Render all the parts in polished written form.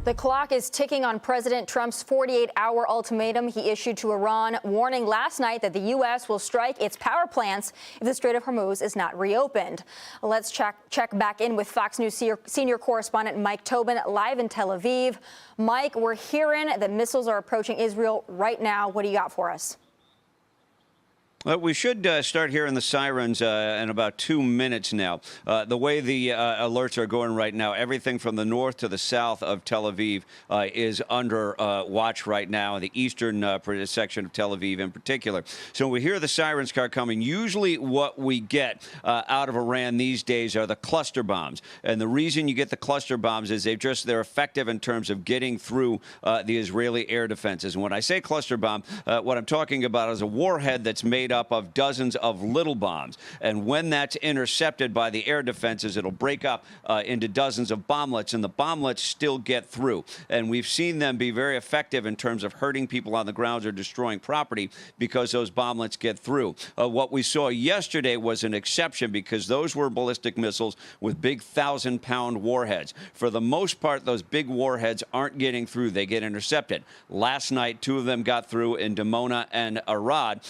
The clock is ticking on President Trump's 48-hour ultimatum he issued to Iran, warning last night that the U.S. will strike its power plants if the Strait of Hormuz is not reopened. Let's check back in with Fox News senior correspondent Mike Tobin live in Tel Aviv. Mike, we're hearing that missiles are approaching Israel right now. What do you got for us? Well, we should start hearing the sirens in about 2 minutes now. The way the alerts are going right now, everything from the north to the south of Tel Aviv is under watch right now, in the eastern section of Tel Aviv in particular. So we hear the sirens start coming. Usually what we get out of Iran these days are the cluster bombs. And the reason you get the cluster bombs is they're effective in terms of getting through the Israeli air defenses. And when I say cluster bomb, what I'm talking about is a warhead that's made up of dozens of little bombs. And when that's intercepted by the air defenses, it'll break up into dozens of bomblets, and the bomblets still get through. And we've seen them be very effective in terms of hurting people on the ground or destroying property because those bomblets get through. What we saw yesterday was an exception because those were ballistic missiles with big 1,000-pound warheads. For the most part, those big warheads aren't getting through. They get intercepted. Last night, 2 of them got through in Dimona and Arad.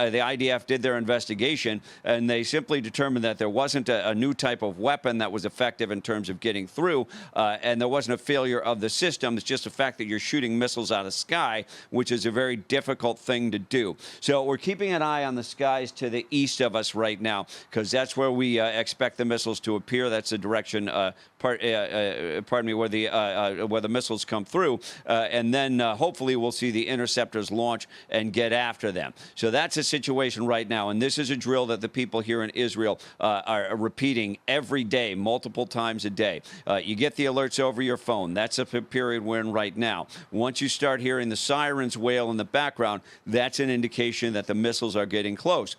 The IDF did their investigation, and they simply determined that there wasn't a new type of weapon that was effective in terms of getting through, and there wasn't a failure of the system. It's just the fact that you're shooting missiles out of the sky, which is a very difficult thing to do. So we're keeping an eye on the skies to the east of us right now, because that's where we expect the missiles to appear. That's the direction, where the missiles come through, and then hopefully we'll see the interceptors launch and get after them. So that's a situation right now, and this is a drill that the people here in Israel are repeating every day, multiple times a day. You get the alerts over your phone. That's a period we're in right now. Once you start hearing the sirens wail in the background, that's an indication that the missiles are getting close.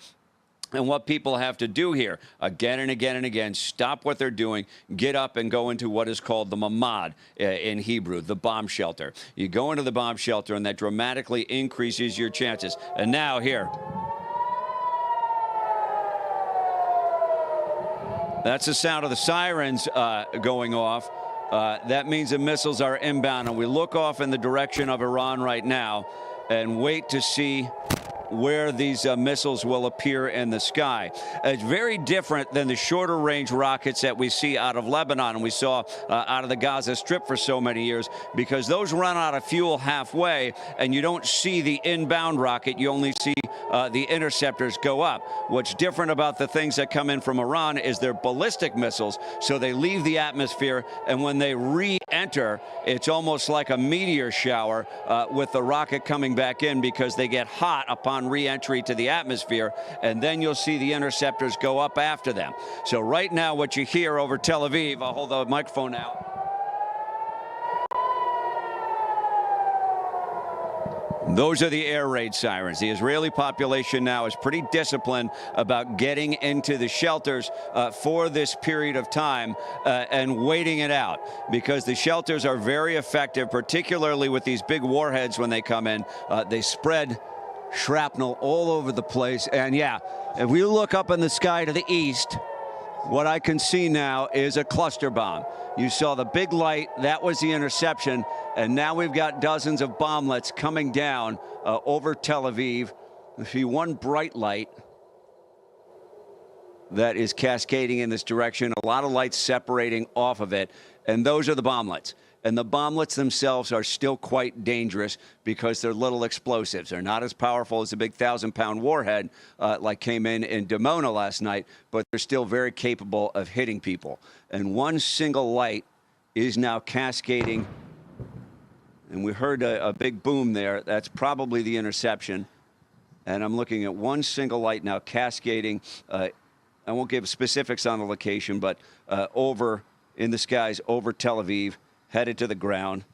And what people have to do here, again and again and again, stop what they're doing, get up and go into what is called the mamad in Hebrew, the bomb shelter. You go into the bomb shelter, and that dramatically increases your chances. And now here. That's the sound of the sirens going off. That means the missiles are inbound. And we look off in the direction of Iran right now and wait to see where these missiles will appear in the sky. It's very different than the shorter range rockets that we see out of Lebanon and we saw out of the Gaza Strip for so many years, because those run out of fuel halfway and you don't see the inbound rocket. You only see the interceptors go up. What's different about the things that come in from Iran is they're ballistic missiles, so they leave the atmosphere, and when they re-enter, it's almost like a meteor shower with the rocket coming back in, because they get hot upon re-entry to the atmosphere, and then you'll see the interceptors go up after them. So right now, what you hear over Tel Aviv, I'll hold the microphone out. Those are the air raid sirens. The Israeli population now is pretty disciplined about getting into the shelters for this period of time and waiting it out, because the shelters are very effective, particularly with these big warheads when they come in. They spread shrapnel all over the place. And yeah, if we look up in the sky to the east, what I can see now is a cluster bomb. You saw the big light, that was the interception, and now we've got dozens of bomblets coming down over Tel Aviv. You see one bright light that is cascading in this direction, a lot of lights separating off of it, and those are the bomblets. And the bomblets themselves are still quite dangerous because they're little explosives. They're not as powerful as a big 1,000-pound warhead like came in Dimona last night, but they're still very capable of hitting people. And one single light is now cascading. And we heard a big boom there. That's probably the interception. And I'm looking at one single light now cascading. I won't give specifics on the location, but over in the skies over Tel Aviv, headed to the ground,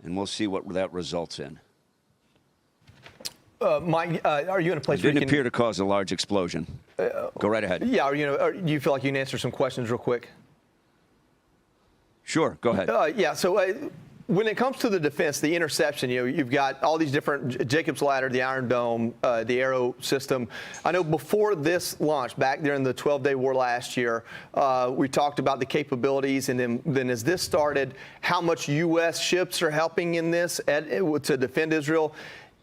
and we'll see what that results in. Mike, are you in a place it where you didn't appear to cause a large explosion. Go right ahead. Yeah, do you feel like you can answer some questions real quick? Sure, go ahead. Yeah, so When it comes to the defense, the interception, you've got all these different Jacob's Ladder, the Iron Dome, the Arrow system. I know before this launch, back during the 12-day war last year, we talked about the capabilities, and then as this started, how much U.S. ships are helping in this to defend Israel.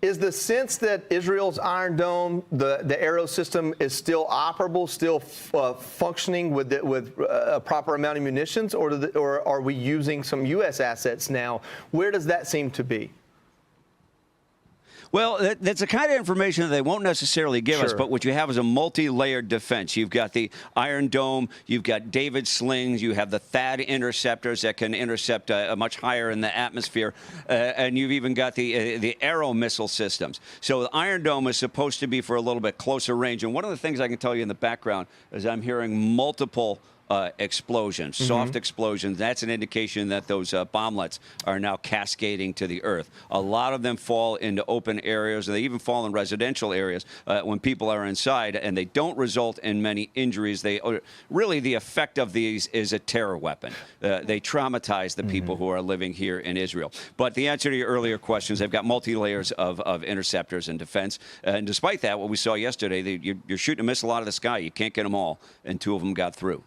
Is the sense that Israel's Iron Dome, the Arrow system, is still operable, still functioning with a proper amount of munitions, or are we using some U.S. assets now? Where does that seem to be? Well, that's the kind of information that they won't necessarily give us, Sure. but what you have is a multi-layered defense. You've got the Iron Dome, you've got David slings, you have the THAAD interceptors that can intercept much higher in the atmosphere, and you've even got the Arrow missile systems. So the Iron Dome is supposed to be for a little bit closer range. And one of the things I can tell you in the background is I'm hearing multiple explosions, soft explosions. That's an indication that those bomblets are now cascading to the earth. A lot of them fall into open areas, and they even fall in residential areas when people are inside, and they don't result in many injuries. Really, the effect of these is a terror weapon. They traumatize the people who are living here in Israel. But the answer to your earlier questions, they've got multi-layers of interceptors and defense. And despite that, what we saw yesterday, you're shooting a missile out of the sky. You can't get them all, and 2 of them got through.